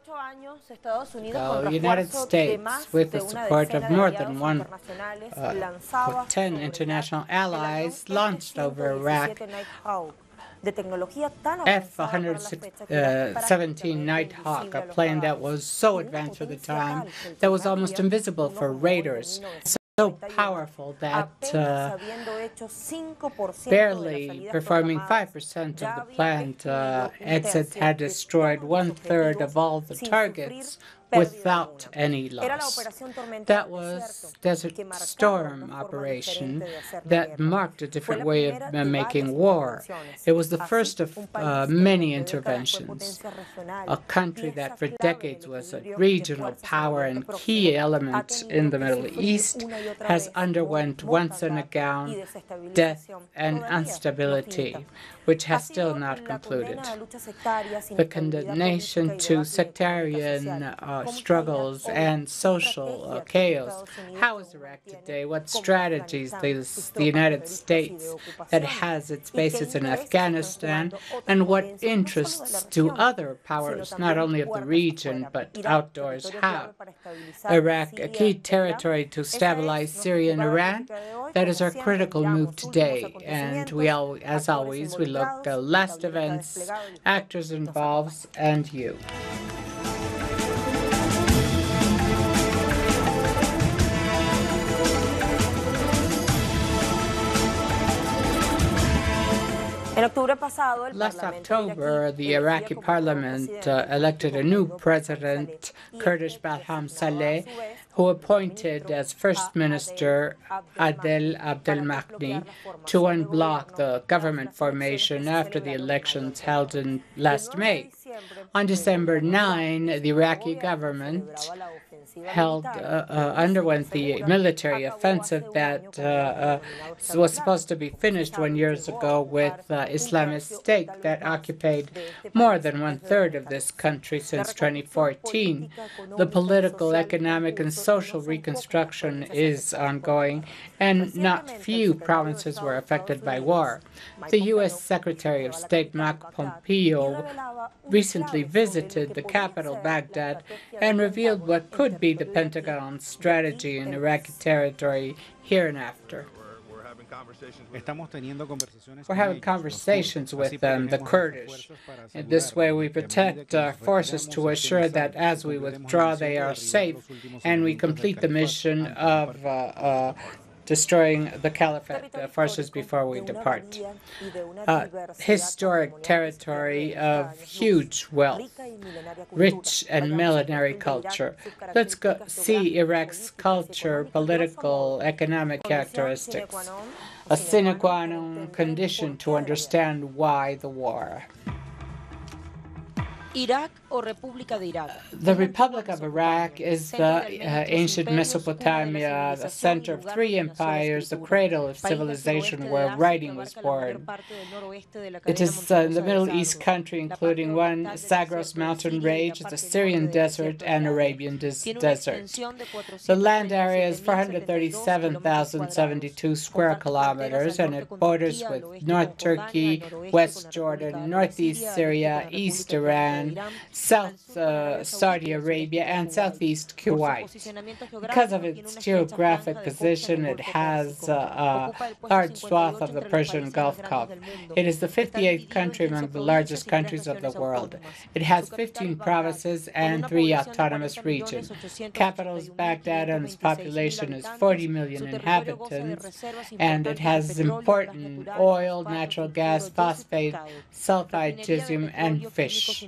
The United States, with the support of more than 10 international allies, launched over Iraq F-117 Nighthawk, a plane that was so advanced for the time that was almost invisible for raiders. So powerful that barely performing 5% of the planned exit had destroyed 1/3 of all the targets without any loss. That was Desert Storm operation that marked a different way of making war. It was the first of many interventions. A country that for decades was a regional power and key element in the Middle East has underwent once and again death and instability, which has still not concluded. The condemnation to sectarian struggles and social chaos. How is Iraq today? What strategies does the United States, that has its bases in Afghanistan, and what interests do other powers, not only of the region but outdoors, have? Iraq, a key territory to stabilize Syria and Iran, that is our critical move today. And as always, we look at last events, actors involved, and you. Last October, the Iraqi parliament elected a new president, Kurdish Barham Saleh, who appointed as First Minister Adel Abdelmahdi to unblock the government formation after the elections held in last May. On December 9, the Iraqi government underwent the military offensive that was supposed to be finished 1 year ago with Islamist State that occupied more than 1/3 of this country since 2014. The political, economic, and social reconstruction is ongoing, and not few provinces were affected by war. The U.S. Secretary of State Mike Pompeo recently visited the capital, Baghdad, and revealed what could be the Pentagon's strategy in Iraqi territory hereinafter. We're having conversations with them, the Kurdish. In this way, we protect our forces to assure that as we withdraw, they are safe, and we complete the mission of destroying the caliphate forces before we depart. Historic territory of huge wealth, rich and millenary culture. Let's go see Iraq's culture, political, economic characteristics. A sine qua non condition to understand why the war. Iraq o República de Irak? The Republic of Iraq is the ancient Mesopotamia, the center of three empires, the cradle of civilization where writing was born. It is the Middle East country, including one Zagros mountain range, the Syrian desert, and Arabian desert. The land area is 437,072 square kilometers, and it borders with North Turkey, West Jordan, Northeast Syria, East Iran, South Saudi Arabia, and Southeast Kuwait. Because of its geographic position, it has a large swath of the Persian Gulf Coast. It is the 58th country among the largest countries of the world. It has 15 provinces and 3 autonomous regions. Capital is Baghdad, and its population is 40 million inhabitants, and it has important oil, natural gas, phosphate, sulfide, gypsum, and fish.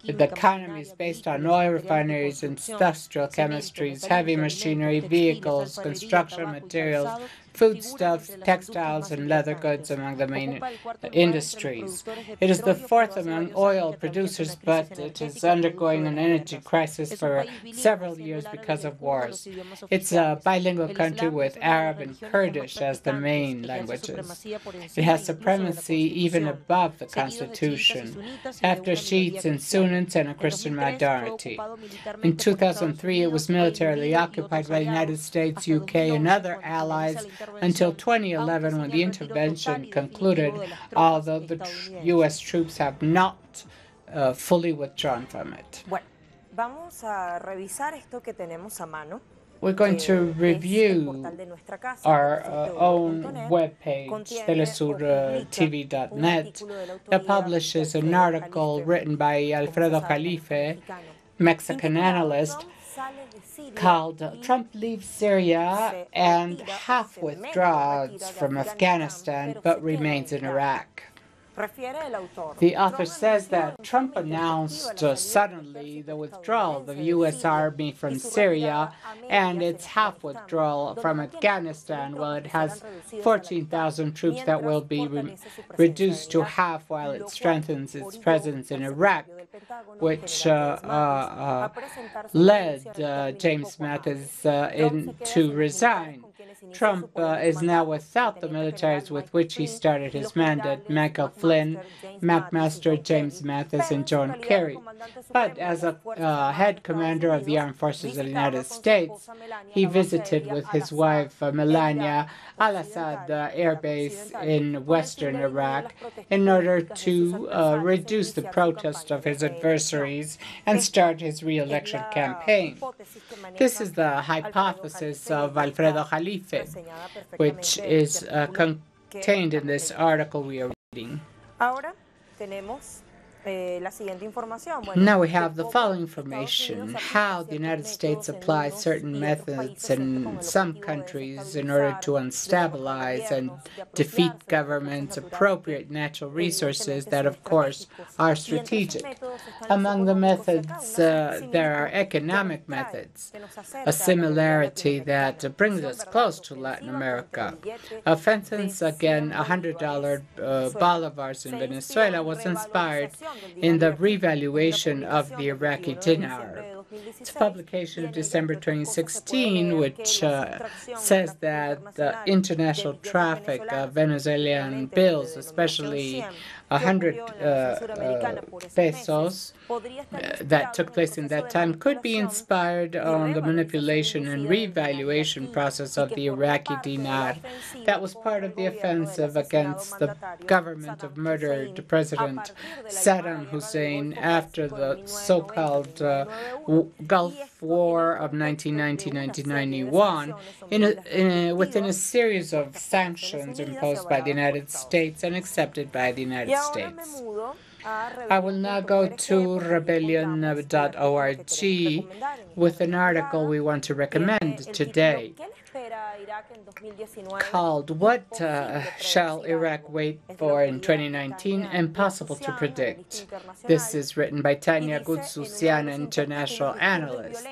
The economy is based on oil refineries, industrial chemistries, heavy machinery, vehicles, construction materials, foodstuffs, textiles, and leather goods among the main industries. It is the fourth among oil producers, but it is undergoing an energy crisis for several years because of wars. It's a bilingual country with Arab and Kurdish as the main languages. It has supremacy even above the constitution, after Shiites and Sunnis and a Christian minority. In 2003, it was militarily occupied by the United States, UK, and other allies, until 2011, when the intervention concluded, although the U.S. troops have not fully withdrawn from it. Vamos a revisar esto que tenemos a mano. We're going to review our own webpage, telesurtv.net, that publishes an article written by Alfredo Jalife, Mexican analyst, called Trump Leaves Syria and Half Withdraws from Afghanistan but Remains in Iraq. The author says that Trump announced suddenly the withdrawal of the U.S. Army from Syria and its half withdrawal from Afghanistan. Well, it has 14,000 troops that will be reduced to half while it strengthens its presence in Iraq, which led James Mattis to resign. Trump is now without the militaries with which he started his mandate: Michael Flynn, McMaster, James Mattis, and John Kerry. But as a head commander of the Armed Forces of the United States, he visited with his wife Melania Al-Assad Air Base in western Iraq in order to reduce the protest of his adversaries and start his re-election campaign. This is the hypothesis of Alfredo Jalife, which is contained in this article we are reading. Now we have the following information: how the United States applies certain methods in some countries in order to unstabilize and defeat governments, appropriate natural resources that, of course, are strategic. Among the methods, there are economic methods, a similarity that brings us close to Latin America. For instance, again, $100 bolivars in Venezuela was inspired in the revaluation of the Iraqi dinar. Its publication of December 2016, which says that the international traffic of Venezuelan bills, especially 100 pesos, that took place in that time, could be inspired on the manipulation and revaluation process of the Iraqi dinar. That was part of the offensive against the government of murdered President Saddam Hussein after the so-called Gulf War of 1990-1991, within a series of sanctions imposed by the United States and accepted by the United States. I will now go to rebellion.org with an article we want to recommend today, called What Shall Iraq Wait For in 2019? Impossible to Predict. This is written by Tanya Gutsusian, an international analyst.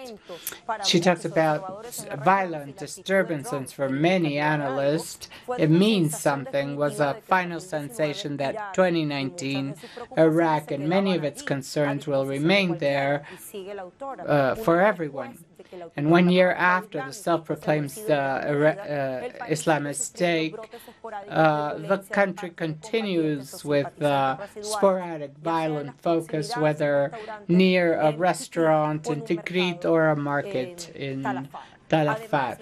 She talks about violent disturbances. For many analysts, it means something, was a final sensation that 2019 Iraq and many of its concerns will remain there for everyone. And 1 year after the self-proclaimed Islamist State, the country continues with sporadic violent focus, whether near a restaurant in Tikrit or a market in Talafat.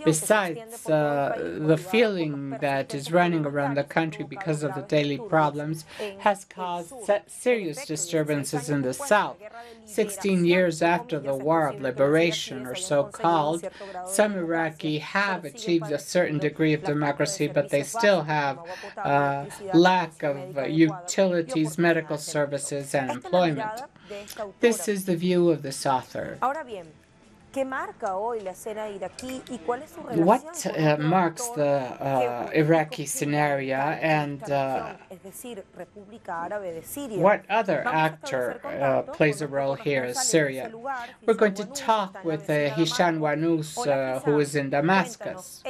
Besides, the feeling that is running around the country because of the daily problems has caused serious disturbances in the south. 16 years after the War of Liberation, or so-called, some Iraqi have achieved a certain degree of democracy, but they still have lack of utilities, medical services, and employment. This is the view of this author. What marks the Iraqi scenario, and what other actor plays a role here is Syria? We're going to talk with Hisham Wanous, who is in Damascus.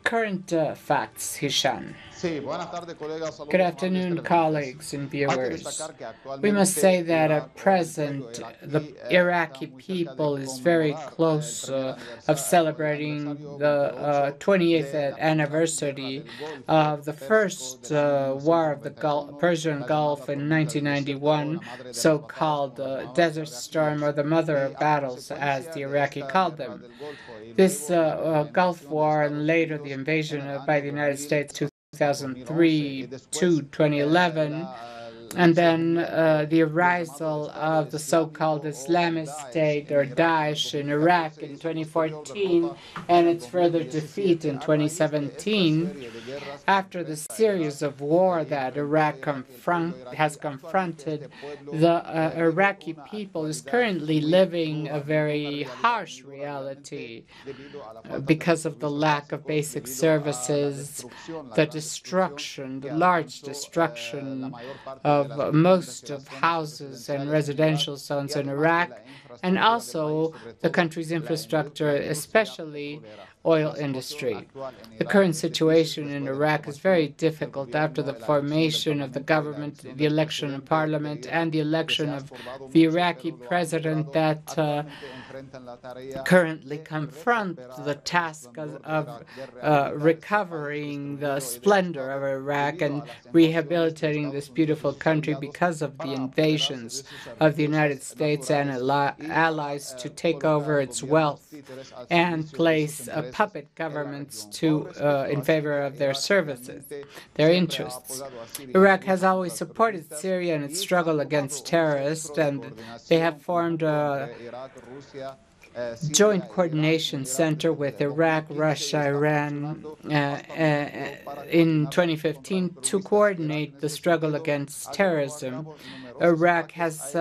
Current facts, Hisham. Good afternoon, colleagues and viewers. We must say that at present, the Iraqi people is very close of celebrating the 28th anniversary of the first war of the Persian Gulf in 1991, so-called Desert Storm, or the Mother of Battles, as the Iraqi called them. This Gulf War and later the invasion by the United States 2003 to 2011 And then the arisal of the so-called Islamist State or Daesh in Iraq in 2014 and its further defeat in 2017, after the series of war that Iraq has confronted, the Iraqi people is currently living a very harsh reality because of the lack of basic services, the destruction, the large destruction of most of houses and residential zones in Iraq, and also the country's infrastructure, especially oil industry. The current situation in Iraq is very difficult after the formation of the government, the election of parliament, and the election of the Iraqi president that currently confront the task of recovering the splendor of Iraq and rehabilitating this beautiful country because of the invasions of the United States and allies to take over its wealth and place puppet governments in favor of their services, their interests. Iraq has always supported Syria in its struggle against terrorists, and they have formed a joint coordination center with Iraq, Russia, Iran in 2015 to coordinate the struggle against terrorism. Iraq has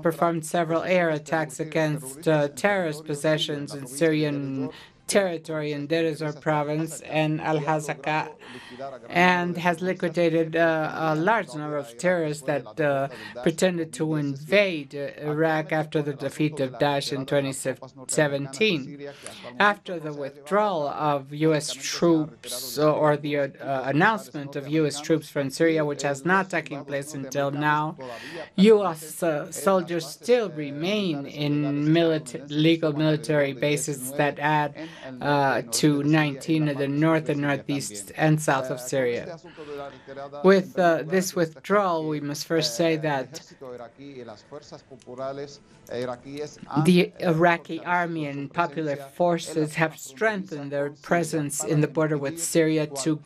performed several air attacks against terrorist possessions in Syrian territory in Deir ez-Zor province and Al-Hazaka, and has liquidated a large number of terrorists that pretended to invade Iraq after the defeat of Daesh in 2017. After the withdrawal of U.S. troops, or the announcement of U.S. troops from Syria, which has not taken place until now, U.S. soldiers still remain in legal military bases that add to 19 in the north and northeast and south of Syria. With this withdrawal, we must first say that the Iraqi army and popular forces have strengthened their presence in the border with Syria to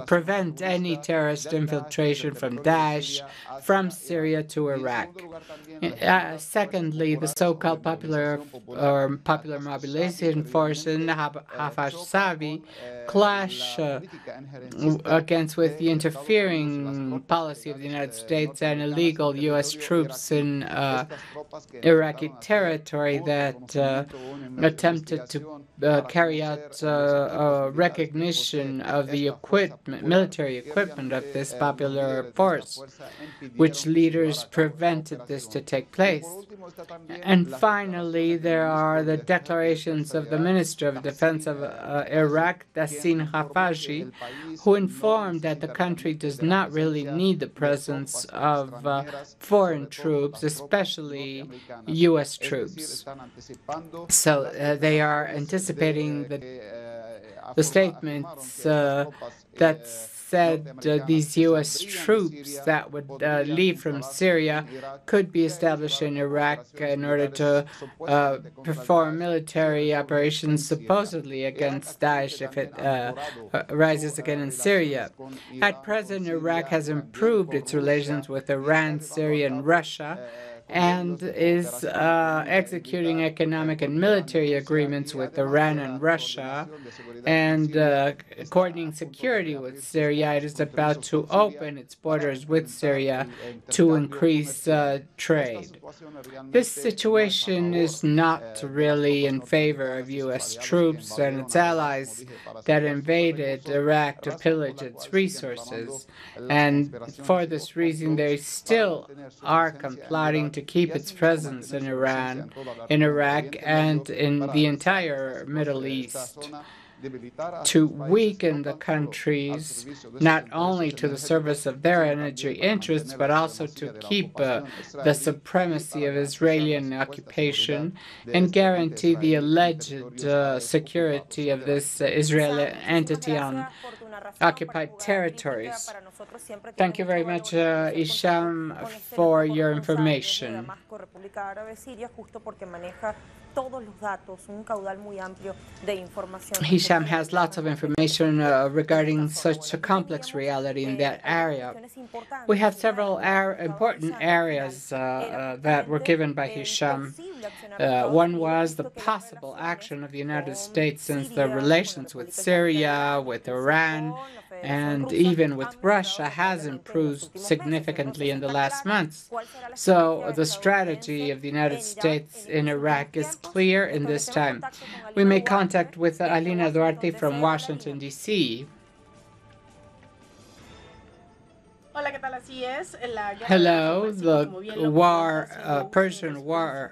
prevent any terrorist infiltration from Daesh from Syria to Iraq. Secondly, the so-called popular mobilization force in Hafez clash with the interfering policy of the United States and illegal U.S. troops in Iraqi territory that attempted to carry out recognition of the military equipment of this popular force, which leaders prevented this to take place. And finally, there are the declarations of the Minister of Defense of Iraq, Dassin Hafaji, who informed that the country does not really need the presence of foreign troops, especially U.S. troops. So they are anticipating the statements that said these U.S. troops that would leave from Syria could be established in Iraq in order to perform military operations supposedly against Daesh if it rises again in Syria. At present, Iraq has improved its relations with Iran, Syria, and Russia, and is executing economic and military agreements with Iran and Russia, and coordinating security with Syria. It is about to open its borders with Syria to increase trade. This situation is not really in favor of U.S. troops and its allies that invaded Iraq to pillage its resources, and for this reason they still are complying to keep its presence in Iran, in Iraq, and in the entire Middle East, to weaken the countries not only to the service of their energy interests, but also to keep the supremacy of Israeli occupation and guarantee the alleged security of this Israeli entity on occupied territories. Thank you very much, Isham, for your information. Hisham has lots of information regarding such a complex reality in that area. We have several important areas that were given by Hisham. One was the possible action of the United States since the relations with Syria, with Iran, and even with Russia has improved significantly in the last months. So the strategy of the United States in Iraq is clear in this time. We make contact with Alina Duarte from Washington, D.C. Hello, the Persian War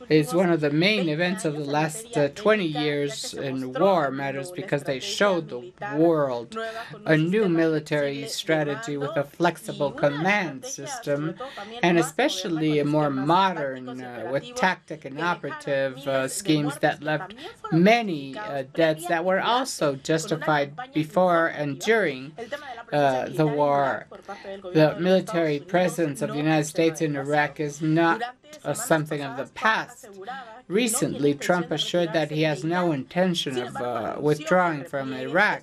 is one of the main events of the last 20 years in war matters because they showed the world a new military strategy with a flexible command system and especially a more modern with tactic and operative schemes that left many deaths that were also justified before and during the war. The military presence of the United States in Iraq is not something of the past. Recently, Trump assured that he has no intention of withdrawing from Iraq,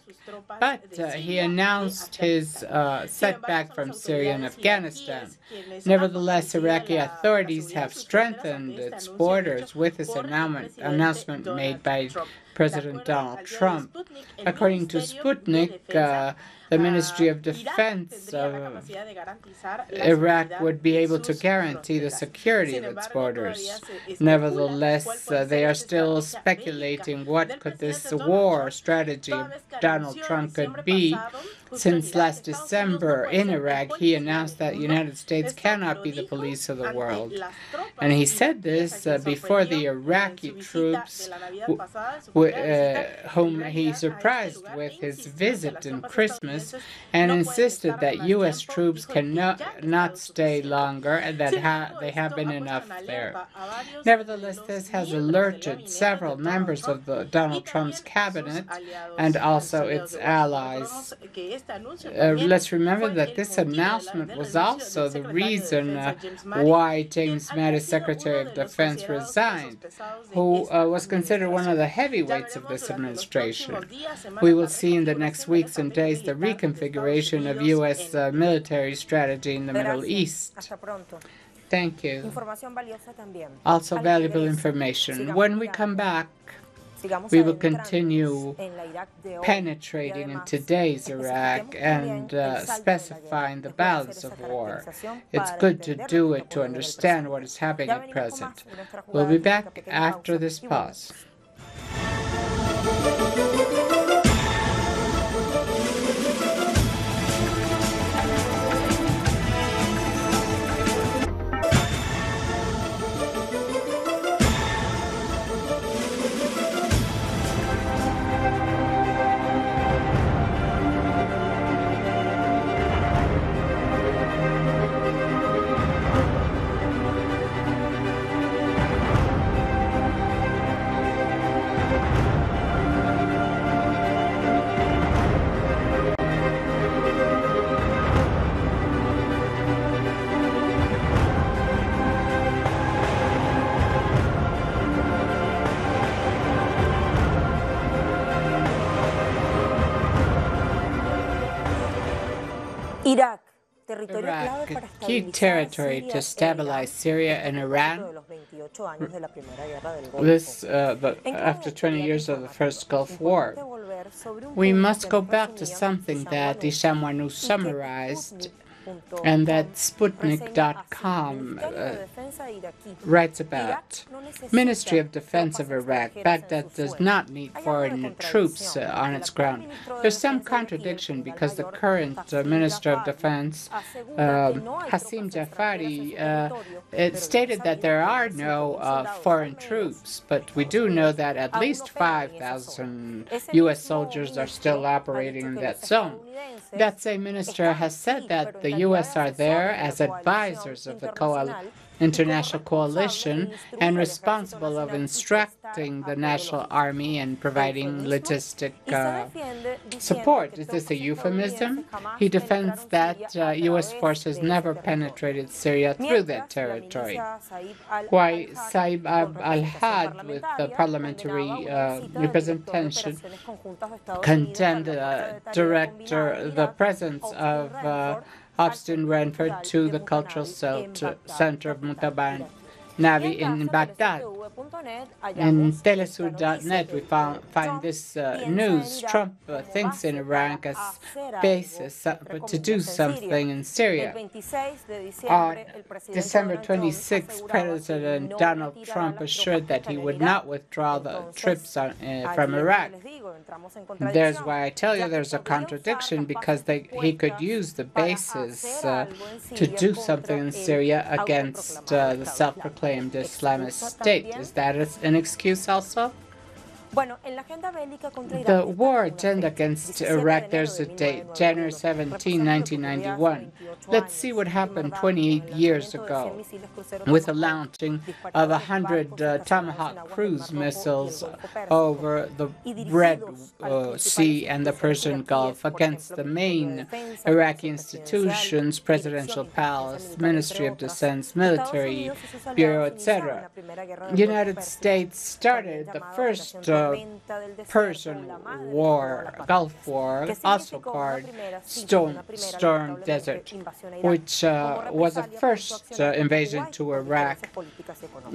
but he announced his setback from Syria and Afghanistan. Nevertheless, Iraqi authorities have strengthened its borders with this announcement made by President Donald Trump. According to Sputnik, the Ministry of Defense of Iraq would be able to guarantee the security of its borders. Nevertheless, they are still speculating what could this war strategy of Donald Trump could be. Since last December in Iraq, he announced that the United States cannot be the police of the world. And he said this before the Iraqi troops, whom he surprised with his visit in Christmas, and insisted that U.S. troops cannot stay longer and that they have been enough there. Nevertheless, this has alerted several members of Donald Trump's cabinet and also its allies. Let's remember that this announcement was also the reason why James Mattis, Secretary of Defense, resigned, who was considered one of the heavyweights of this administration. We will see in the next weeks and days the reconfiguration of U.S. military strategy in the Middle East. Thank you. Also valuable information. When we come back, we will continue penetrating in today's Iraq and specifying the balance of war. It's good to do it to understand what is happening at present. We'll be back after this pause. Iraq, key territory to stabilize Syria and Iran. This, after 20 years of the first Gulf War. We must go back to something that Isham Wanu summarized and that Sputnik.com writes about. Ministry of Defense of Iraq. Baghdad does not need foreign troops on its ground. There's some contradiction because the current Minister of Defense, Hassim Jafari, stated that there are no foreign troops, but we do know that at least 5,000 U.S. soldiers are still operating in that zone. That same minister has said that the U.S. are there as advisors of the international coalition and responsible of instructing the national army and providing logistic support. Is this a euphemism? He defends that U.S. forces never penetrated Syria through that territory. Why Saib al-Had, with the parliamentary representation, condemned the presence of Austin Renford to the cultural center of Mutaban Navi in Baghdad. In telesur.net, we find this news. Trump thinks in Iraq as basis to do something in Syria. On December 26, President Donald Trump assured that he would not withdraw the troops from Iraq. There's why I tell you there's a contradiction, because he could use the basis to do something in Syria against the self-proclaimed Islamist State. Is that an excuse also? The war agenda against Iraq, there's a date, January 17, 1991. Let's see what happened 28 years ago with the launching of 100 Tomahawk cruise missiles over the Red Sea and the Persian Gulf against the main Iraqi institutions, Presidential Palace, Ministry of Defense, Military Bureau, etc. The United States started the first Persian War, Gulf War, also called Storm Desert, which was a first invasion to Iraq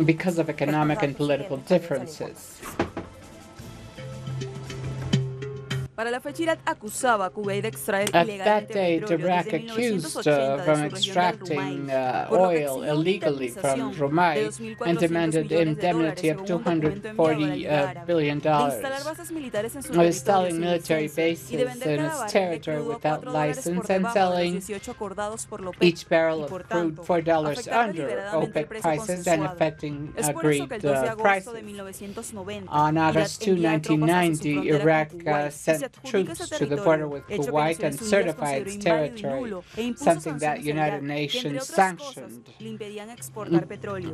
because of economic and political differences. Para la fecha, Irak acusaba a Kuwait de extraer At that date, Iraq accused from extracting oil illegally from Rumai and demanded indemnity of $240 billion. Installing military bases in its territory without license and selling each barrel of crude $4 under OPEC prices and affecting agreed prices. On August 2, 1990, Iraq sent troops to the border with Kuwait and certified its territory, something that United Nations sanctioned,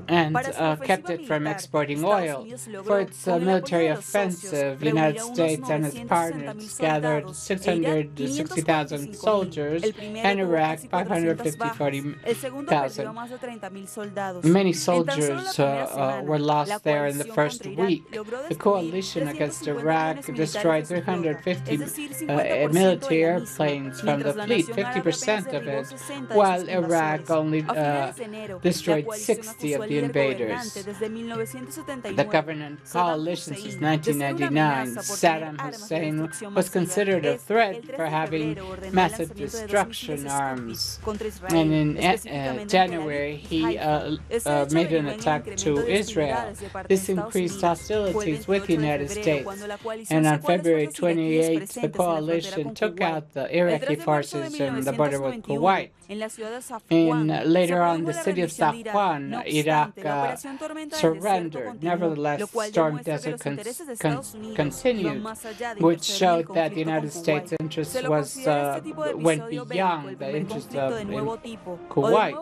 and kept it from exporting oil. For its military offensive, the United States and its partners gathered 660,000 soldiers, and Iraq 540,000. Many soldiers were lost there in the first week. The coalition against Iraq destroyed 350 military airplanes from the fleet, 50% of it, while Iraq only destroyed 60 of the invaders. The government coalition since 1999, Saddam Hussein was considered a threat for having massive destruction arms. And in January, he made an attack to Israel. This increased hostilities with the United States. And on February 28, the coalition took out the Iraqi forces in the border with Kuwait. Later on, the city of San Juan, Iraq, surrendered. Nevertheless, Storm Desert continued, which showed that the United States' interest went beyond the interest of Kuwait.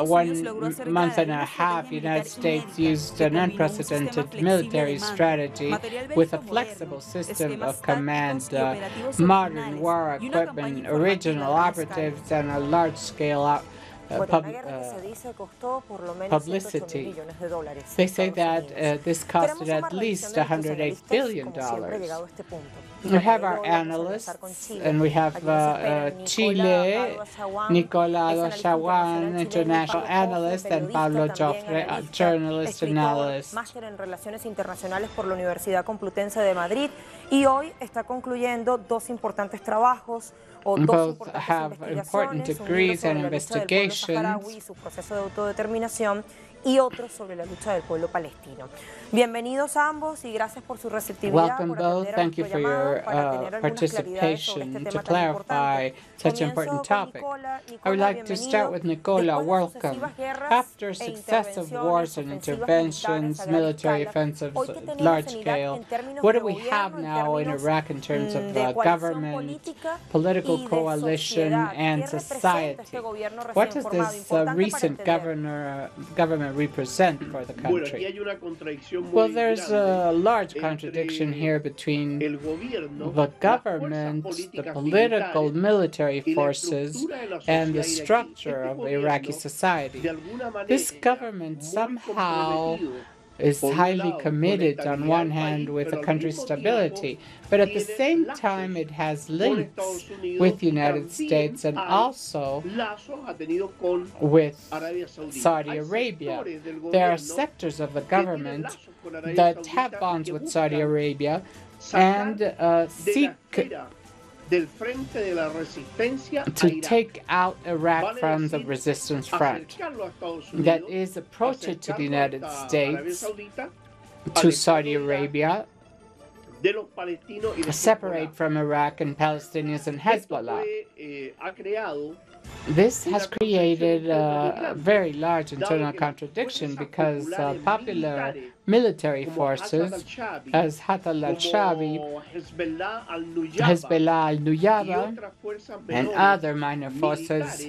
1 month and a half, the United States used an unprecedented military strategy with a flexible system of command, modern war equipment, original operatives, and a large-scale publicity. They say that this costed at least $108 billion. We have our analysts, and we have Chile, Nicolado Chaguán, international analyst, and Pablo Joffre, journalist and analyst. Máster en Relaciones Internacionales por la Universidad Complutense de Madrid, y hoy está concluyendo dos importantes trabajos. Both have important degrees and investigations. Su proceso de autodeterminación y otros sobre la lucha del pueblo palestino. Bienvenidos a ambos y gracias por su receptividad. Welcome both. Thank you for your participation to clarify such an important topic. I would like to start with Nicola. Welcome. After successive wars and interventions, military offensives, large scale, what do we have now in Iraq in terms of government, political coalition, and society? What does this recent government represent for the country? Well, there's a large contradiction here between the government, the political military forces, and the structure of Iraqi society. This government somehow is highly committed on one hand with the country's stability, but at the same time it has links with the United States and also with Saudi Arabia. There are sectors of the government that have bonds with Saudi Arabia and seek to take out Iraq from the resistance front. That is, approach it to the United States, to Saudi Arabia, separate from Iraq and Palestinians and Hezbollah. This has created a very large internal contradiction because popular military forces, as Hatal al-Shabi, Hezbollah al-Nuyaba, and other minor forces,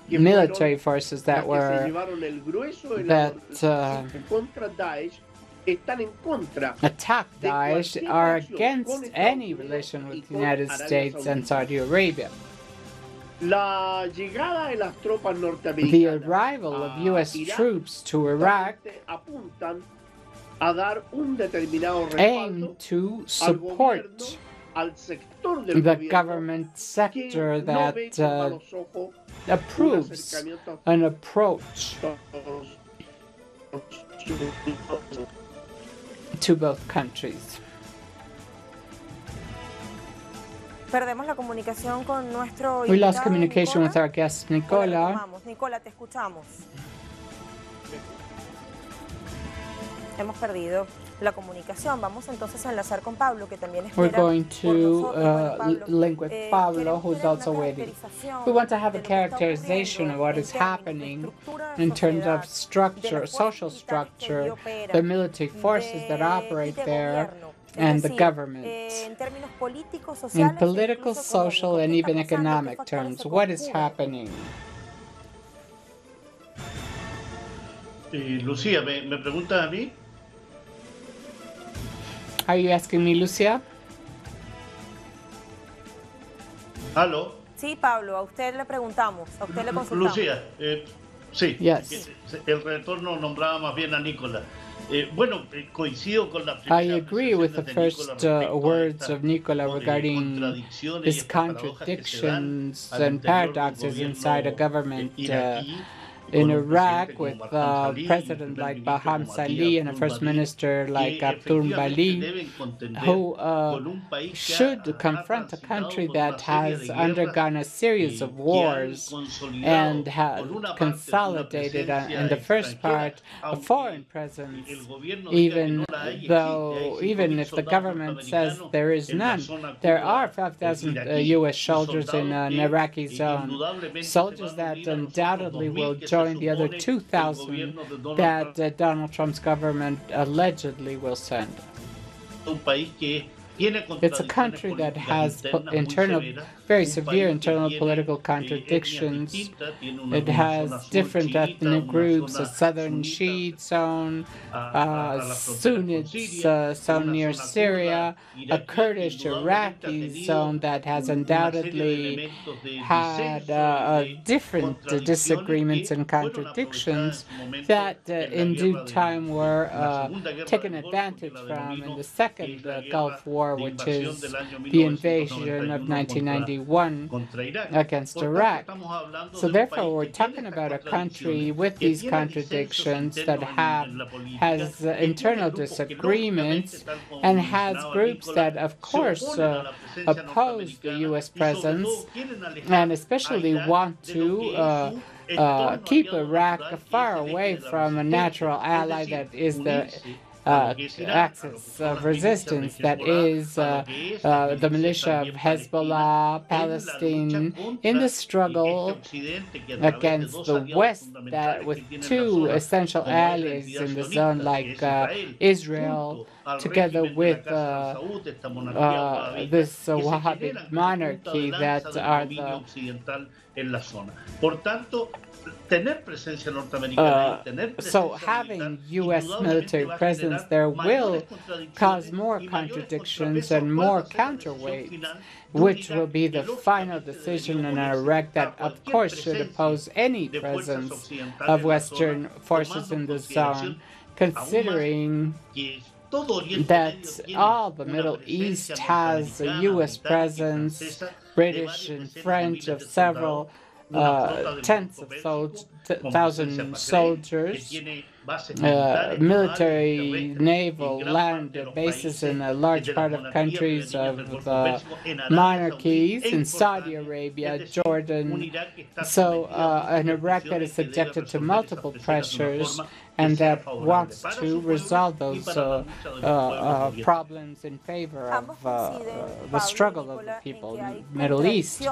military forces that attacked Daesh, are against any relation with the United States and Saudi Arabia. The arrival of U.S. troops to Iraq aim to support the government sector that approves an approach to both countries. Perdemos la comunicación con nuestro We lost communication with our guest, Nicola. Nicola, te escuchamos. Hemos perdido la comunicación. Vamos entonces a enlazar con Pablo, que también espera. We're going to link with Pablo, who's also waiting. We want to have a characterization of what is happening in terms of structure, social structure, the military forces that operate there, and the government. In political, social, and even economic terms, what is happening? Lucía, ¿me preguntas a mí? Are you asking me, Lucia? ¿Aló? Sí, Pablo, a usted le preguntamos, a usted le consultamos. Lucía, sí, yes. El retorno nombraba más bien a Nicola. Bueno, coincido con la I agree with the first words of Nicola regarding these contradictions and paradoxes inside a government in Iraq, with a president like Baham Salih and a first minister like Abdul Bali, who should confront a country that has undergone a series of wars and has consolidated, in the first part, a foreign presence, even if the government says there is none. There are 5,000 U.S. soldiers in an Iraqi zone, soldiers that undoubtedly will join the other 2,000 that Donald Trump's government allegedly will send. It's a country that has very severe internal political contradictions. It has different ethnic groups, a southern Shiite zone, Sunnis zone near Syria, a Kurdish Iraqi zone that has undoubtedly had different disagreements and contradictions that in due time were taken advantage from in the second Gulf War war, which is the invasion of 1991 against Iraq. So therefore, we're talking about a country with these contradictions that has internal disagreements and has groups that, of course, oppose the U.S. presence and especially want to keep Iraq far away from a natural ally that is the axis of resistance, that is the militia of Hezbollah, Palestine, in the struggle against the West, that with two essential allies in the zone like Israel, together with this Wahhabite monarchy that are the so having U.S. military presence there will cause more contradictions and more counterweights, which will be the final decision in Iraq that, of course, should oppose any presence of Western forces in the zone, considering that all the Middle East has a U.S. presence, British and French, of several tens of thousand soldiers, military, naval, land bases in a large part of countries of the monarchies, in Saudi Arabia, Jordan. So an Iraq that is subjected to multiple pressures and that wants to resolve those problems in favor of the struggle of the people in the Middle East.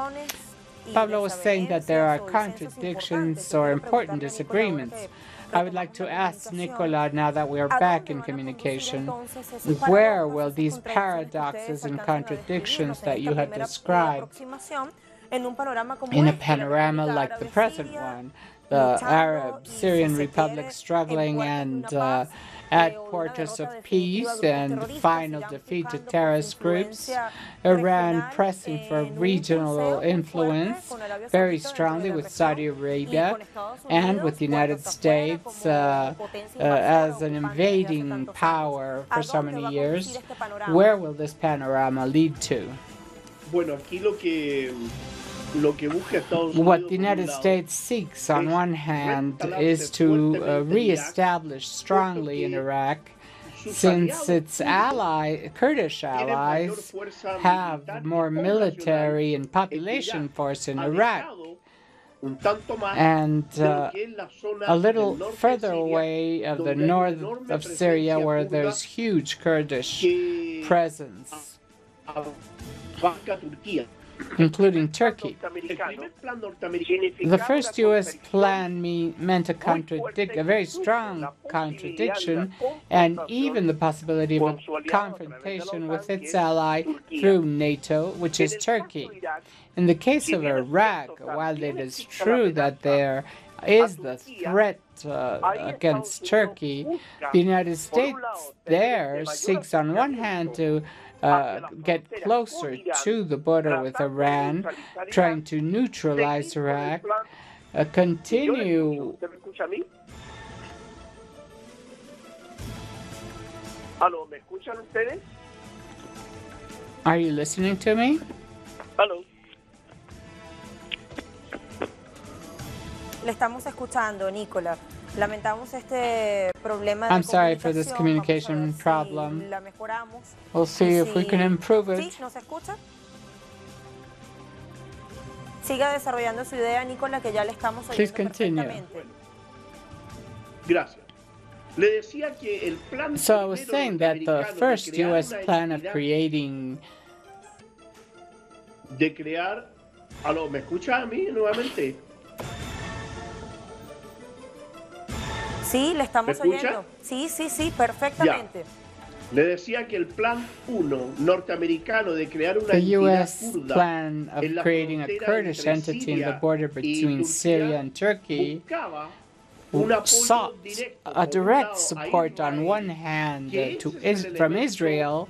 Pablo was saying that there are contradictions or important disagreements. I would like to ask Nicola, now that we are back in communication, where will these paradoxes and contradictions that you have described in a panorama like the present one, the Arab-Syrian Republic struggling and at quarters of peace and final defeat to terrorist groups, Iran pressing for regional influence very strongly with Saudi Arabia and with the United States as an invading power for so many years. Where will this panorama lead to? What the United States seeks, on one hand, is to re-establish strongly in Iraq, since its Kurdish allies have more military and population force in Iraq, and a little further away of the north of Syria, where there's huge Kurdish presence, including Turkey. The first U.S. plan meant a very strong contradiction, and even the possibility of a confrontation with its ally through NATO, which is Turkey. In the case of Iraq, while it is true that there is the threat against Turkey, the United States there seeks on one hand to get closer to the border with Iran, trying to neutralize Iraq, continue. Are you listening to me? Hello. Le estamos escuchando, Nicola. Lamentamos este problema de I'm sorry for this communication problem. We'll see if we can improve it. ¿Sí? ¿Nos escucha? Siga desarrollando su idea, Nicola, que ya le estamos oyendo perfectamente. Gracias. So I was saying that the first U.S. plan of creating... ¿Me escucha a mí nuevamente? Sí, le estamos oyendo. Sí, perfectamente. Le decía que el plan 1 norteamericano de crear una the U.S. plan of creating a Kurdish entity in the border between Syria and Turkey sought a direct support on one hand from Israel,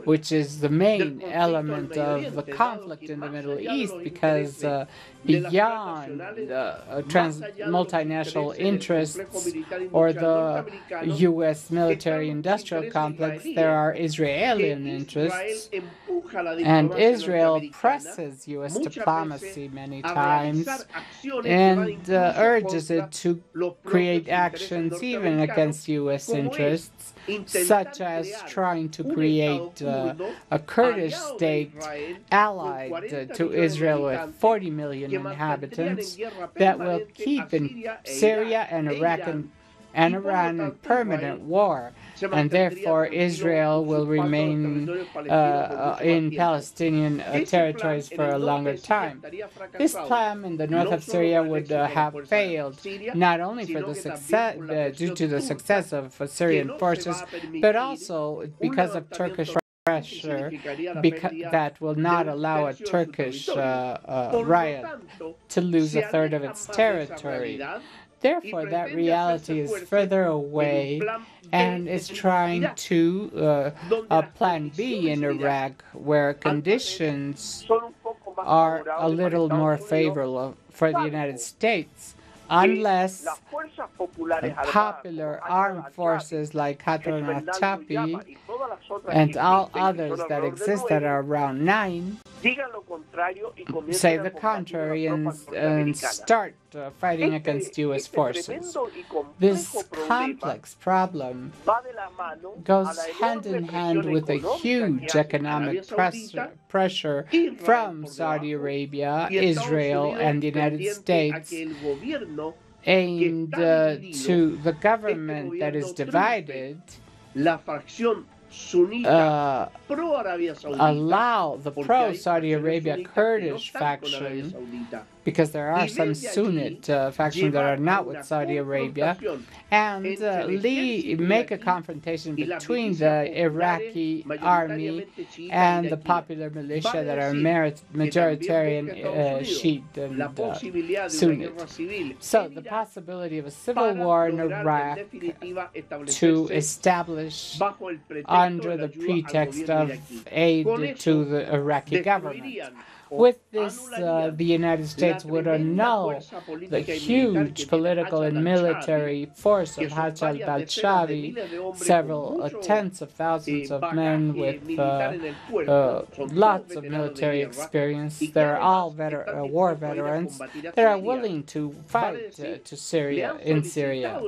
which is the main element of the conflict in the Middle East, because beyond multinational interests or the U.S. military-industrial complex, there are Israeli interests, and Israel presses U.S. diplomacy many times and urges it to create actions even against U.S. interests, such as trying to create a Kurdish state allied to Israel with 40 million inhabitants that will keep in Syria and Iran in permanent war, and therefore Israel will remain in Palestinian territories for a longer time. This plan in the north of Syria would have failed, not only for the success due to the success of Syrian forces, but also because of Turkish pressure that will not allow a Turkish riot to lose a third of its territory. Therefore, that reality is further away and is trying to a plan B in Iraq, where conditions are a little more favorable for the United States, unless popular armed forces like Hatun al-Chapi and all others that exist that are around 9 say the contrary and start fighting against U.S. forces. This complex problem goes hand in hand with a huge economic pressure from Saudi Arabia, Israel, and the United States aimed to the government that is divided allow the pro-Saudi Arabia Kurdish faction, because there are some Sunnite factions that are not with Saudi Arabia, and make a confrontation between the Iraqi army and the popular militia that are majoritarian Shiite and Sunnite. So the possibility of a civil war in Iraq to establish under the pretext of aid to the Iraqi government. With this, the United States would annul the huge political and military force of Hajj al-Shabi, several tens of thousands of men with lots of military experience. They're all war veterans that are willing to fight in Syria.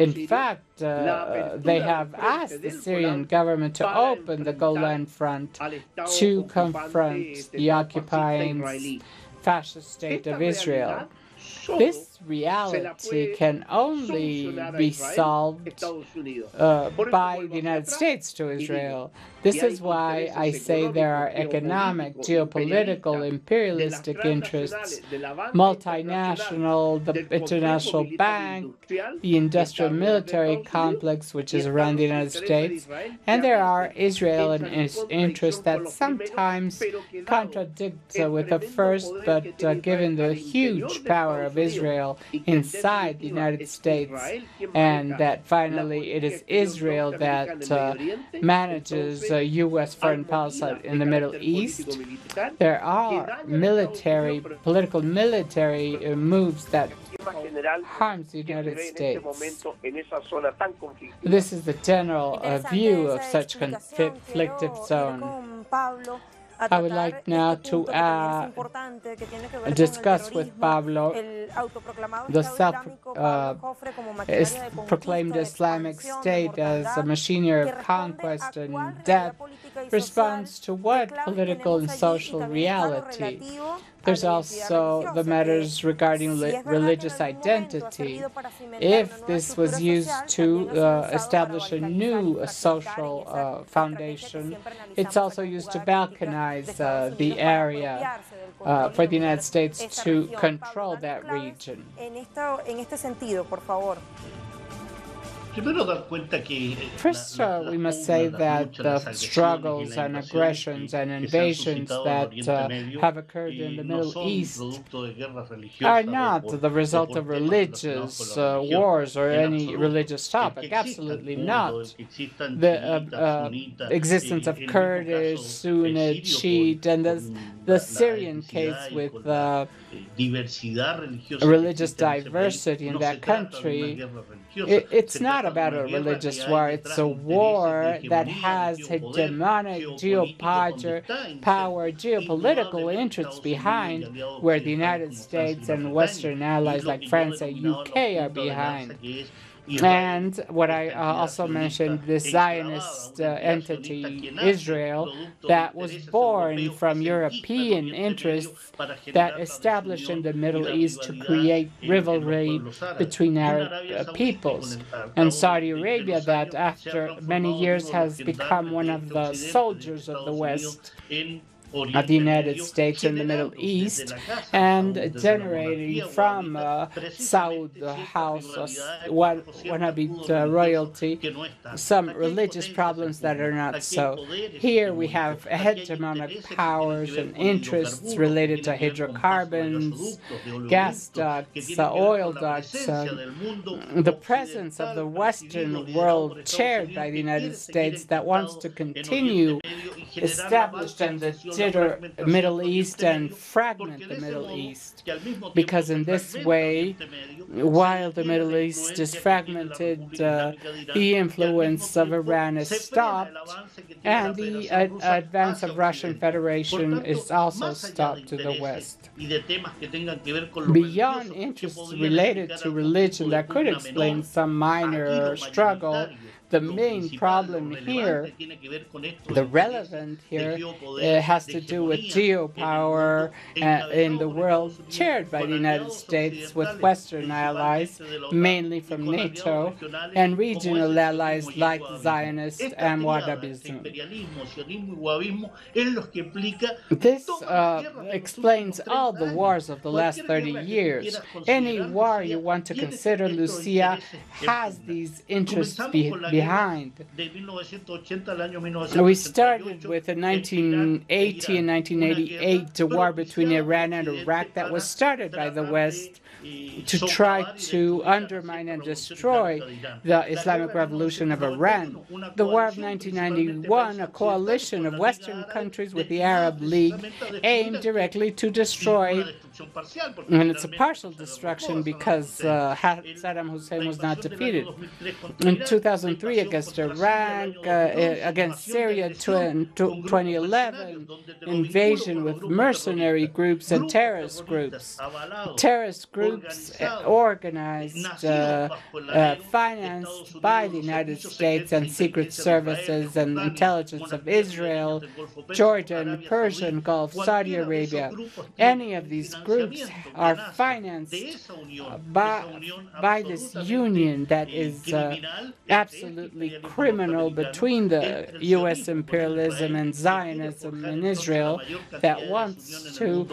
In fact, they have asked the Syrian government to open the Golan Front to confront the occupying fascist state of Israel. This reality can only be solved by the United States to Israel. This is why I say there are economic, geopolitical, imperialistic interests, multinational, the International Bank, the industrial military complex, which is around the United States, and there are Israeli interests that sometimes contradict with the first, but given the huge power of Israel inside the United States, and that finally it is Israel that manages U.S. foreign policy in the Middle East. There are political military moves that harms the United States. This is the general view of such conflictive zone. I would like now to discuss with Pablo the self-proclaimed Islamic State as a machinery of conquest and death responds to what political and social reality? There's also the matters regarding religious identity. If this was used to establish a new social foundation, it's also used to balkanize the area for the United States to control that region. Primero dar cuenta que First, we must say that the struggles and aggressions and invasions that have occurred in the Middle East are not the result of religious wars or any religious topic. Absolutely not. The existence of Kurdish, Sunni, Shiite, and the Syrian case with religious diversity in that country, it's not about a religious war. It's a war that has hegemonic geopolitical interests behind, where the United States and Western allies like France and UK are behind. And what I also mentioned, this Zionist entity, Israel, that was born from European interests that established in the Middle East to create rivalry between Arab peoples. And Saudi Arabia, that after many years has become one of the soldiers of the West, of the United States in the Middle East, and generating from Saud House, Wahhabite royalty, some religious problems that are not so. Here we have hegemonic powers and interests related to hydrocarbons, gas ducts, oil ducts, the presence of the Western world chaired by the United States that wants to continue established in the Middle East and fragment the Middle East, because in this way, while the Middle East is fragmented, the influence of Iran is stopped, and the advance of Russian Federation is also stopped to the West. Beyond interests related to religion that could explain some minor struggle, the main problem here, the relevant here, has to do with geopower in the world, chaired by the United States with Western allies, mainly from NATO, and regional allies like Zionist and Wahhabism. This explains all the wars of the last 30 years. Any war you want to consider, Lucia, has these interests behind. We started with the 1980 and 1988 war between Iran and Iraq that was started by the West to try to undermine and destroy the Islamic Revolution of Iran. The War of 1991, a coalition of Western countries with the Arab League, aimed directly to destroy, and it's a partial destruction because Saddam Hussein was not defeated. In 2003 against Iraq, against Syria in 2011, invasion with mercenary groups and terrorist groups. Terrorist groups organized, financed by the United States and secret services and intelligence of Israel, Jordan, Persian Gulf, Saudi Arabia. Any of these groups are financed by this union that is absolutely criminal between the U.S. imperialism and Zionism in Israel that wants to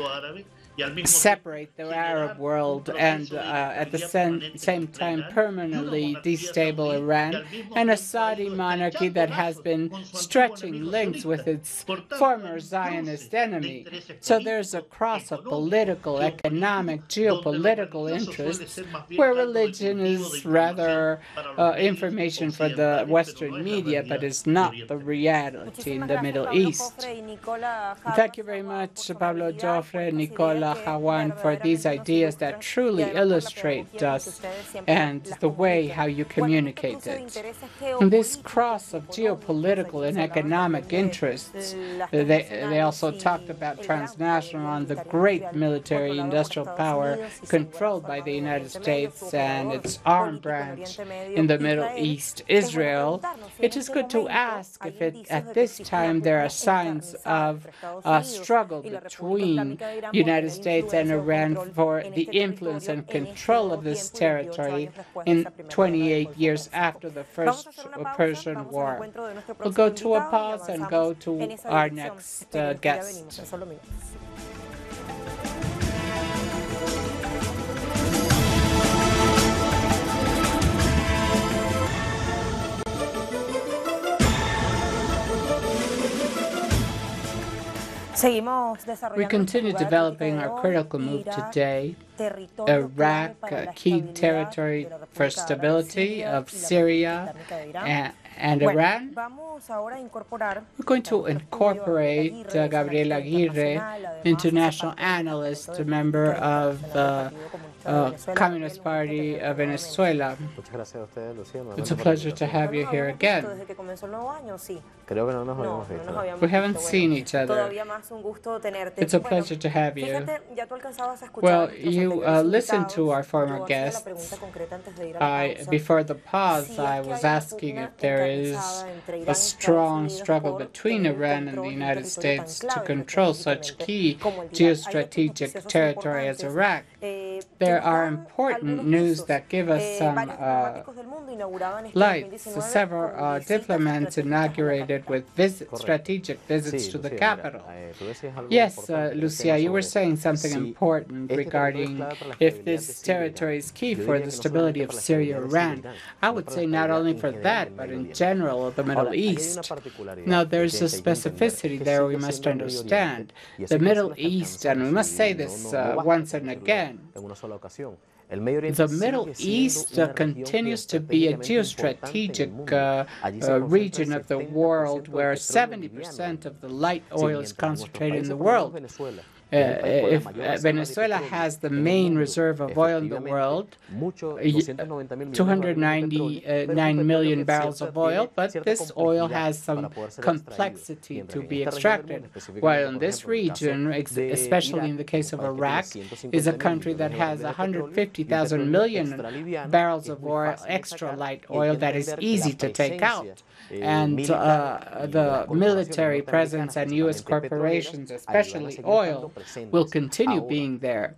separate the Arab world and at the same time permanently destabilize Iran, and a Saudi monarchy that has been stretching links with its former Zionist enemy. So there's a cross of political, economic, geopolitical interests where religion is rather information for the Western media, but is not the reality in the Middle East. Thank you very much, Pablo Joffre, Nicola Hawan, for these ideas that truly illustrate us and the way how you communicate it. This cross of geopolitical and economic interests, they also talked about transnational and the great military industrial power controlled by the United States and its armed branch in the Middle East, Israel. It is good to ask if at this time there are signs of a struggle between United States and Iran for the influence and control of this territory in 28 years after the first Persian War. We'll go to a pause and go to our next guest. We continue developing our critical move today. Iraq, a key territory for stability of Syria and Iran. We're going to incorporate Gabriela Aguirre, international analyst, a member of the Communist Party of Venezuela. It's a pleasure to have you here again. We haven't seen each other. It's a pleasure to have you. Well, you listened to our former guests. Before the pause, I was asking if there is a strong struggle between Iran and the United States to control such key geostrategic territory as Iraq. There are important news that give us some light. Several diplomats inaugurated with strategic visits to the capital. Yes, Lucia, you were saying something important regarding if this territory is key for the stability of Syria-Iran. I would say not only for that, but in general of the Middle East. Now, there's a specificity there we must understand. The Middle East, and we must say this once and again, the Middle East continues to be a geostrategic region of the world where 70% of the light oil is concentrated in the world. If Venezuela has the main reserve of oil in the world, 299 million barrels of oil, but this oil has some complexity to be extracted. While in this region, especially in the case of Iraq, is a country that has 150,000 million barrels of oil, extra light oil that is easy to take out. And the military presence and U.S. corporations, especially oil, will continue being there.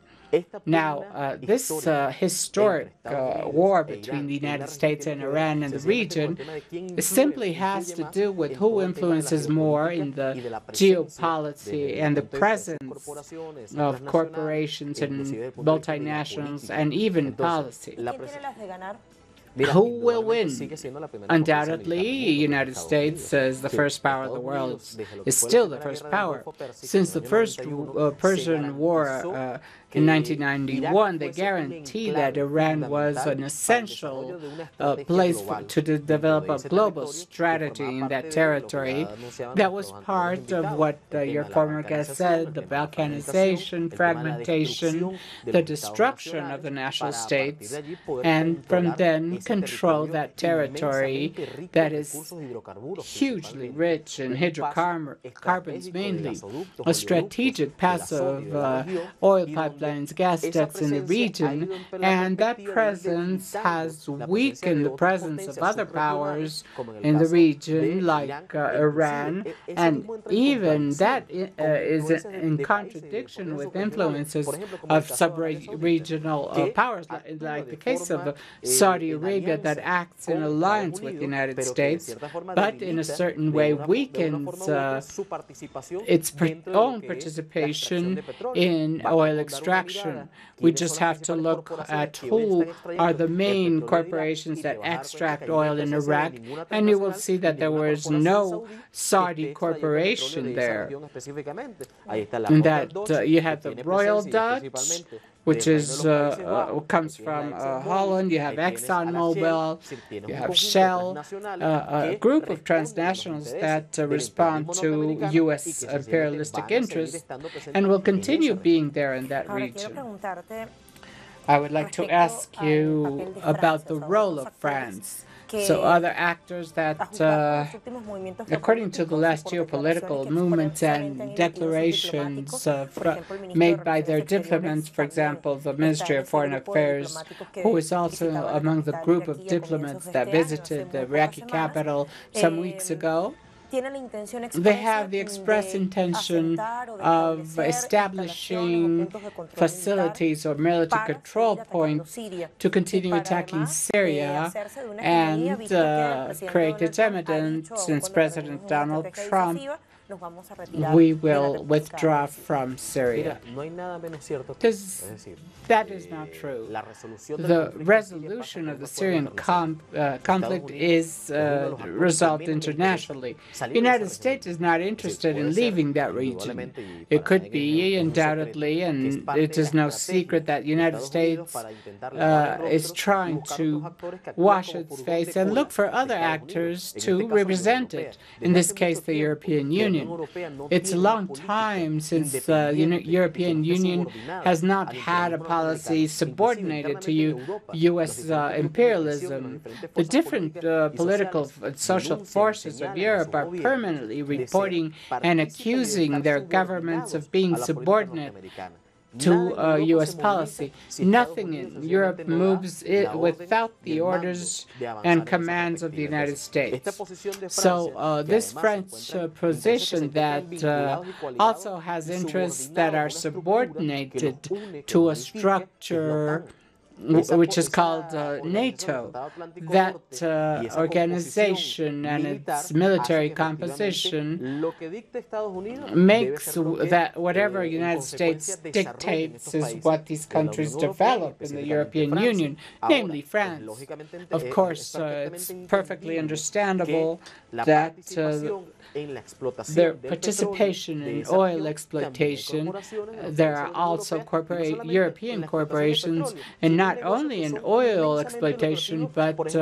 Now, this historic war between the United States and Iran and the region simply has to do with who influences more in the geopolitics and the presence of corporations and multinationals and even policy. Who will win? Undoubtedly, United States is the first power of the world, is still the first power. Since the first Persian War in 1991, they guaranteed that Iran was an essential place to develop a global strategy in that territory. That was part of what your former guest said, the balkanization, fragmentation, the destruction of the national states, and from then control that territory that is hugely rich in hydrocarbons mainly, a strategic passive oil pipelines, gas jets in the region, and that presence has weakened the presence of other powers in the region like Iran, and even that is in contradiction with influences of sub-regional powers, like the case of Saudi Arabia that acts in alliance with the United States, but in a certain way weakens its own participation in oil extraction. We just have to look at who are the main corporations that extract oil in Iraq, and you will see that there was no Saudi corporation there. And that you have the Royal Dutch, which is comes from Holland. You have ExxonMobil, you have Shell, a group of transnationals that respond to U.S. imperialistic interests and will continue being there in that region. I would like to ask you about the role of France. So other actors that, according to the last geopolitical movements and declarations made by their diplomats, for example, the Ministry of Foreign Affairs, who is also among the group of diplomats that visited the Iraqi capital some weeks ago, they have the express intention of establishing facilities or military control points to continue attacking Syria and create its evidence since President Donald Trump we will withdraw from Syria. That is not true. The resolution of the Syrian conflict is resolved internationally. The United States is not interested in leaving that region. It could be, undoubtedly, and it is no secret that the United States is trying to wash its face and look for other actors to represent it, in this case the European Union. It's a long time since the European Union has not had a policy subordinated to U.S. imperialism. The different political and social forces of Europe are permanently reporting and accusing their governments of being subordinate to U.S. policy. Nothing in Europe moves without the orders and commands of the United States. So this French position that also has interests that are subordinated to a structure which is called NATO. That organization and its military composition makes that whatever the United States dictates is what these countries develop in the European Union, namely France. Of course, it's perfectly understandable that their participation in oil exploitation, there are also European corporations, and not only in oil exploitation, but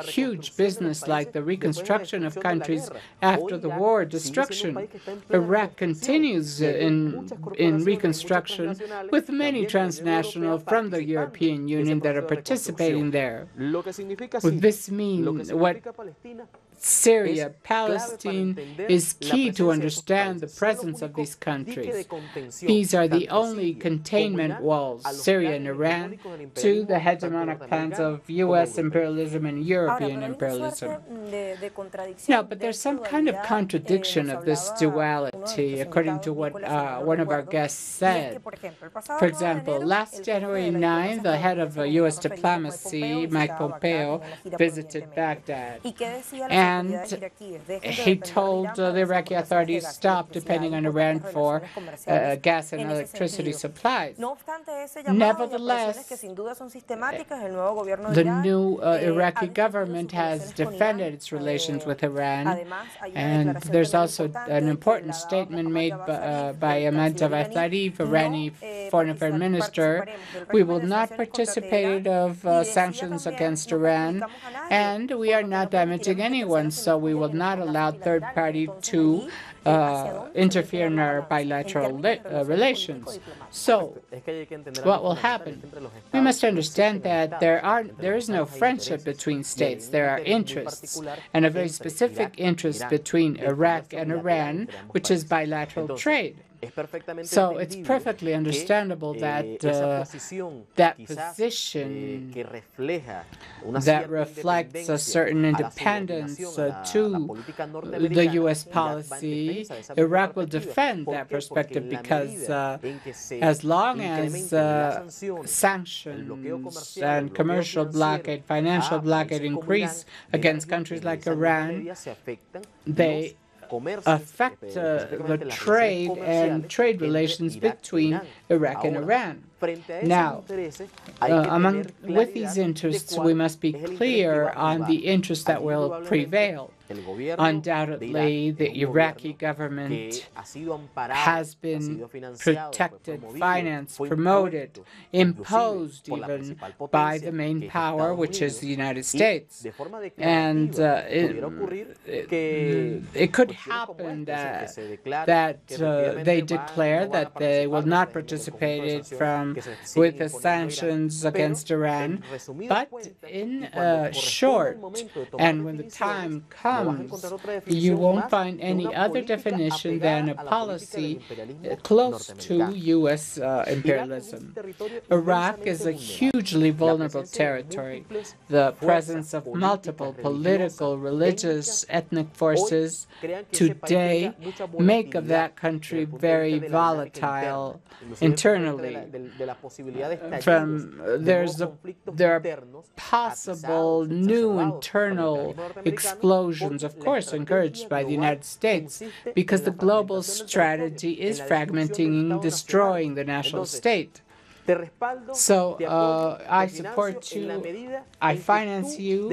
huge business like the reconstruction of countries after the war destruction. Iraq continues in reconstruction with many transnational from the European Union that are participating there. Would this mean what Syria, Palestine is key to understand the presence of these countries. These are the only containment walls, Syria and Iran, to the hegemonic plans of U.S. imperialism and European imperialism. No, but there's some kind of contradiction of this duality, according to what one of our guests said. For example, last January 9, the head of U.S. diplomacy, Mike Pompeo, visited Baghdad. And he told the Iraqi authorities stop depending on Iran for gas and electricity supplies. Nevertheless, the new Iraqi government has defended its relations with Iran, and there's also an important statement made by Ahmad Javad Zarif, Irani foreign affairs minister. We will not participate of sanctions against Iran, and we are not damaging anyone, so we will not allow third party to interfere in our bilateral relations. So, what will happen? We must understand that there is no friendship between states. There are interests, and a very specific interest between Iraq and Iran, which is bilateral trade. So it's perfectly understandable that that position that reflects a certain independence to the U.S. policy, Iraq will defend that perspective because as long as sanctions and commercial blockade, financial blockade increase against countries like Iran, they affect the trade and trade relations between Iraq and Iran. Now, with these interests, we must be clear on the interests that will prevail. Undoubtedly, the Iraqi government has been protected, financed, promoted, imposed even by the main power, which is the United States. And it could happen that they declare that they will not participate with the sanctions against Iran, but in short, and when the time comes, you won't find any other definition than a policy close to U.S. imperialism. Iraq is a hugely vulnerable territory. The presence of multiple political, religious, ethnic forces today make of that country very volatile internally. There are possible new internal explosions decisions, of course, encouraged by the United States, because the global strategy is fragmenting and destroying the national state. So I support you, I finance you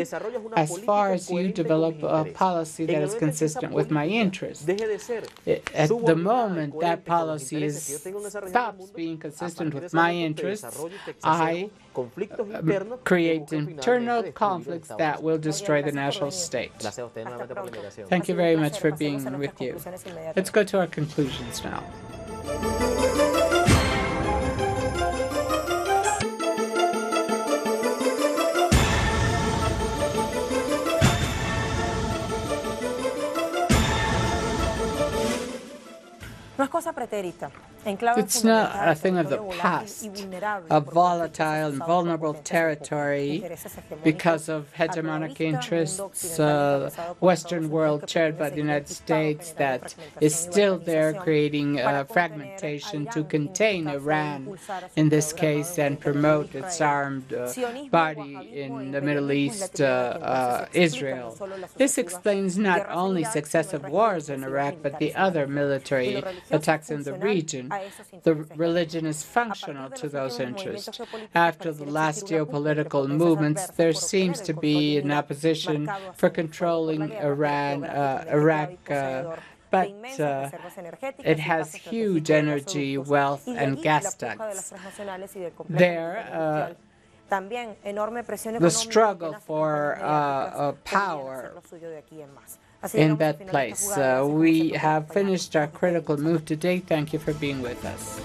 as far as you develop a policy that is consistent with my interests. At the moment that policy stops being consistent with my interests, I create internal conflicts that will destroy the national state. Thank you very much for being with you. Let's go to our conclusions now. It's not a thing of the past, a volatile and vulnerable territory because of hegemonic interests, Western world chaired by the United States that is still there creating fragmentation to contain Iran in this case and promote its armed body in the Middle East, Israel. This explains not only successive wars in Iraq, but the other military attacks in the region. The religion is functional to those interests. After the last geopolitical movements, there seems to be an opposition for controlling Iraq, but it has huge energy, wealth, and gas ducts. There, the struggle for power in that place. We have finished our critical move today. Thank you for being with us.